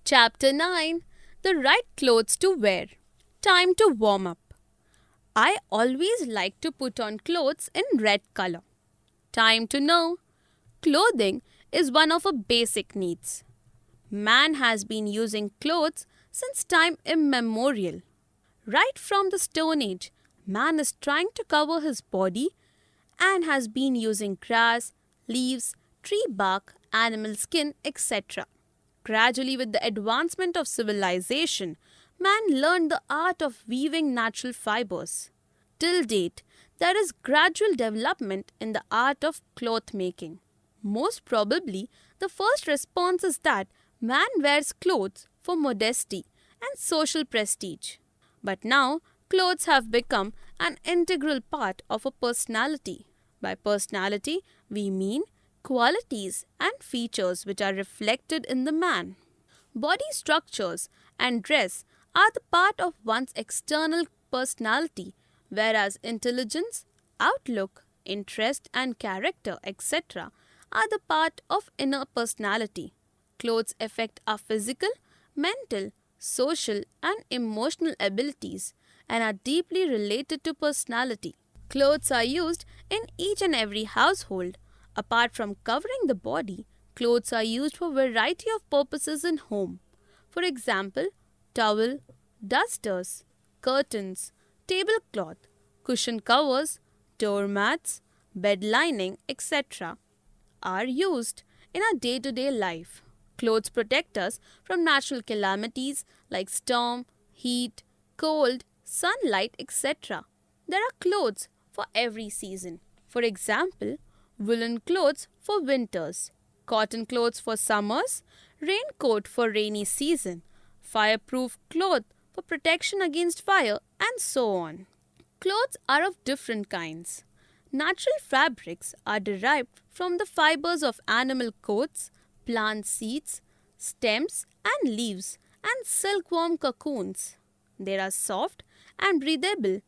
Chapter 9, The Right Clothes to Wear. Time to warm up. I always like to put on clothes in red color. Time to know. Clothing is one of our basic needs. Man has been using clothes since time immemorial. Right from the Stone Age, man is trying to cover his body and has been using grass, leaves, tree bark, animal skin, etc. Gradually, with the advancement of civilization, man learned the art of weaving natural fibers. Till date, there is gradual development in the art of cloth making. Most probably, the first response is that man wears clothes for modesty and social prestige. But now, clothes have become an integral part of a personality. By personality, we mean qualities and features which are reflected in the man. Body structures and dress are the part of one's external personality, whereas intelligence, outlook, interest, and character, etc., are the part of inner personality. Clothes affect our physical, mental, social, and emotional abilities and are deeply related to personality. Clothes are used in each and every household. Apart from covering the body, clothes are used for a variety of purposes in home. For example, towel, dusters, curtains, tablecloth, cushion covers, doormats, bed lining, etc. are used in our day-to-day life. Clothes protect us from natural calamities like storm, heat, cold, sunlight, etc. There are clothes for every season. For example, woolen clothes for winters, cotton clothes for summers, raincoat for rainy season, fireproof cloth for protection against fire, and so on. Clothes are of different kinds. Natural fabrics are derived from the fibers of animal coats, plant seeds, stems, and leaves, and silkworm cocoons. They are soft and breathable,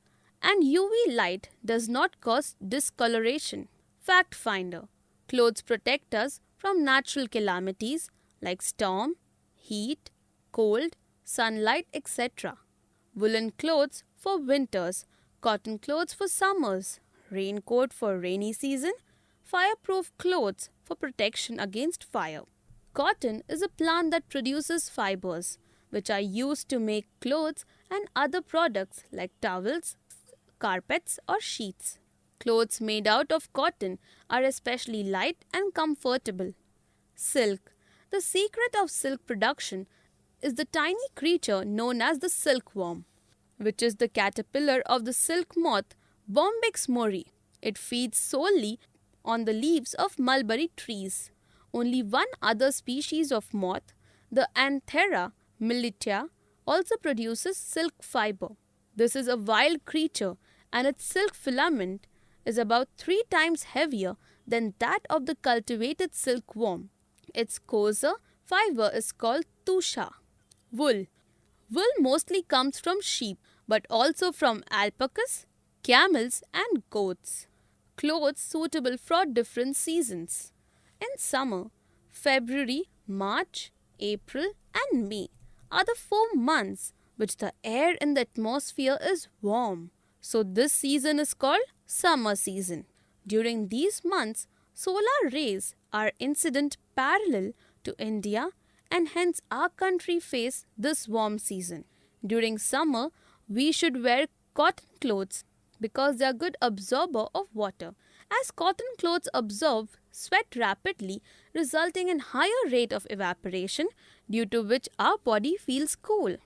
and UV light does not cause discoloration. Fact Finder. Clothes protect us from natural calamities like storm, heat, cold, sunlight, etc. Woolen clothes for winters, cotton clothes for summers, raincoat for rainy season, fireproof clothes for protection against fire. Cotton is a plant that produces fibers, which are used to make clothes and other products like towels, carpets, or sheets. Clothes made out of cotton are especially light and comfortable. Silk. The secret of silk production is the tiny creature known as the silkworm, which is the caterpillar of the silk moth Bombyx mori. It feeds solely on the leaves of mulberry trees. Only one other species of moth, the Anthera militia, also produces silk fiber. This is a wild creature and its silk filament is about 3 times heavier than that of the cultivated silkworm. Its coarser fiber is called tusha. Wool. Wool mostly comes from sheep, but also from alpacas, camels, and goats. Clothes suitable for different seasons. In summer, February, March, April, and May are the 4 months which the air in the atmosphere is warm. So, this season is called summer season. During these months, solar rays are incident parallel to India and hence our country face this warm season. During summer, we should wear cotton clothes because they are good absorber of water. As cotton clothes absorb sweat rapidly, resulting in higher rate of evaporation due to which our body feels cool.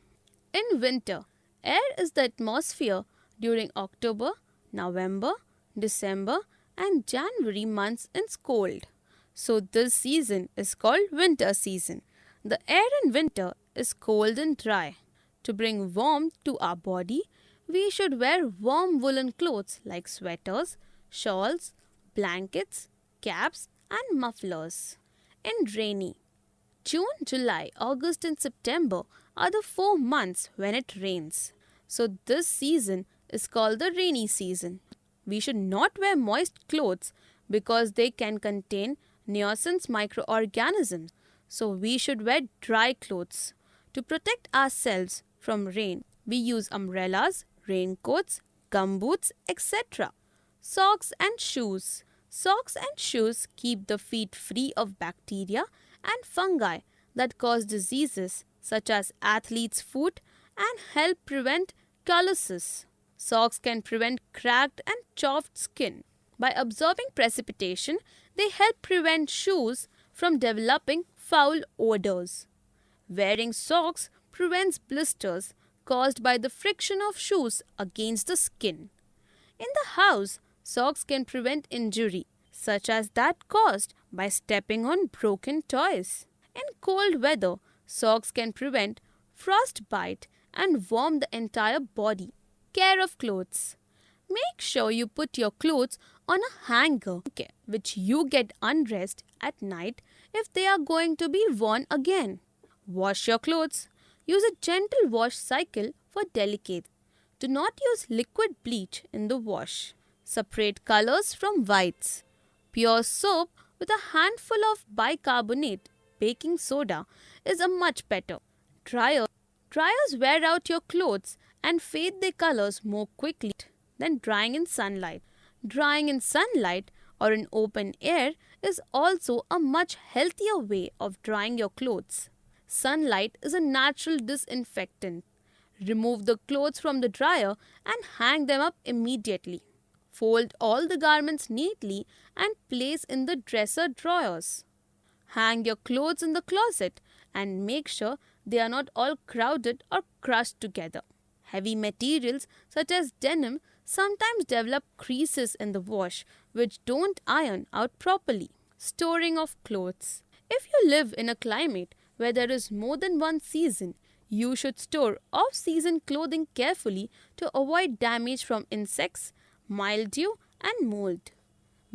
In winter, air is the atmosphere during October, November, December and January months is cold. So this season is called winter season. The air in winter is cold and dry. To bring warmth to our body, we should wear warm woolen clothes like sweaters, shawls, blankets, caps and mufflers. In rainy, June, July, August and September are the 4 months when it rains. So this season is called the rainy season. We should not wear moist clothes because they can contain nuisance microorganisms. So we should wear dry clothes. To protect ourselves from rain, we use umbrellas, raincoats, gumboots, etc. Socks and shoes. Socks and shoes keep the feet free of bacteria and fungi that cause diseases such as athlete's foot and help prevent calluses. Socks can prevent cracked and chaffed skin. By absorbing precipitation, they help prevent shoes from developing foul odors. Wearing socks prevents blisters caused by the friction of shoes against the skin. In the house, socks can prevent injury, such as that caused by stepping on broken toys. In cold weather, socks can prevent frostbite and warm the entire body. Care of clothes. Make sure you put your clothes on a hanger, which you get undressed at night if they are going to be worn again. Wash your clothes. Use a gentle wash cycle for delicate. Do not use liquid bleach in the wash. Separate colors from whites. Pure soap with a handful of bicarbonate baking soda is a much better. Dryers wear out your clothes and fade their colors more quickly than drying in sunlight. Drying in sunlight or in open air is also a much healthier way of drying your clothes. Sunlight is a natural disinfectant. Remove the clothes from the dryer and hang them up immediately. Fold all the garments neatly and place in the dresser drawers. Hang your clothes in the closet and make sure they are not all crowded or crushed together. Heavy materials such as denim sometimes develop creases in the wash which don't iron out properly. Storing of clothes. If you live in a climate where there is more than one season, you should store off-season clothing carefully to avoid damage from insects, mildew, and mold.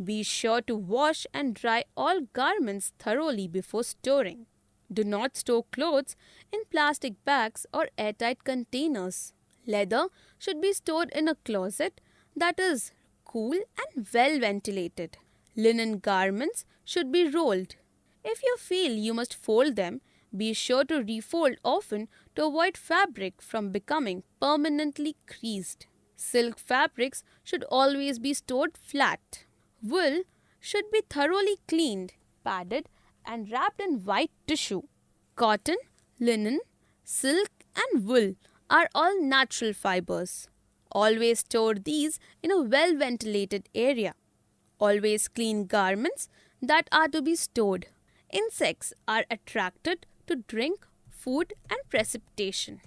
Be sure to wash and dry all garments thoroughly before storing. Do not store clothes in plastic bags or airtight containers. Leather should be stored in a closet that is cool and well ventilated. Linen garments should be rolled. If you feel you must fold them, be sure to refold often to avoid fabric from becoming permanently creased. Silk fabrics should always be stored flat. Wool should be thoroughly cleaned, padded, and wrapped in white tissue. Cotton, linen, silk, and wool are all natural fibers. Always store these in a well ventilated area. Always clean garments that are to be stored. Insects are attracted to drink, food, and perspiration.